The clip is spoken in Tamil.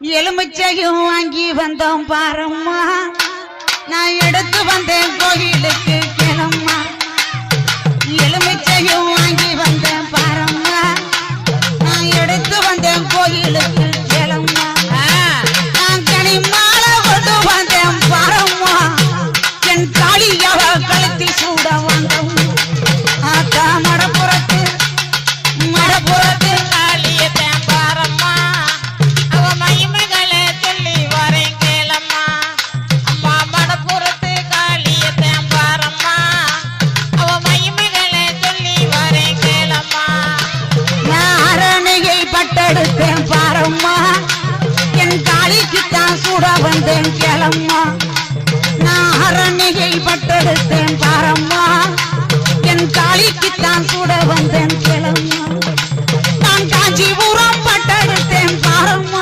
எலுமிச்சையும் வாங்கி வந்தோம் பாரம்மா நான் எடுத்து வந்தேன் கோயிலுக்கு கிளம்மா எலுமிச்சையும் வாங்கி வந்தேன் பாரம்மா நான் எடுத்து வந்தேன் கோயிலுக்கு கிளம்மா நான் கனி மாலை கொண்டு வந்தேன் பாரம்மா என் காளியவ கழுத்தில் சூட வந்தோம் ஆத்தா மடப்புறத்து காளியத்தேன் பாரம்மா அவ மகிமைகளை சொல்லி வரேன் கேளம்மா அம்மா மடப்புறத்து காளியத்தேன் பாரம்மா அவ மகிமைகளை சொல்லி வரேன் கேளம்மா நான் அரணையை பட்டெடுத்தேன் பாரம்மா என் காளிக்குத்தான் சூட வந்தேன் கேளம்மா நான் அரணையை பட்டெடுத்தேன் பாரம்மா என் காளிக்குத்தான் சூட வந்தேன் கேளம்மா நான் காஞ்சிபுரம் பட்டெடுத்தேன் பாரம்மா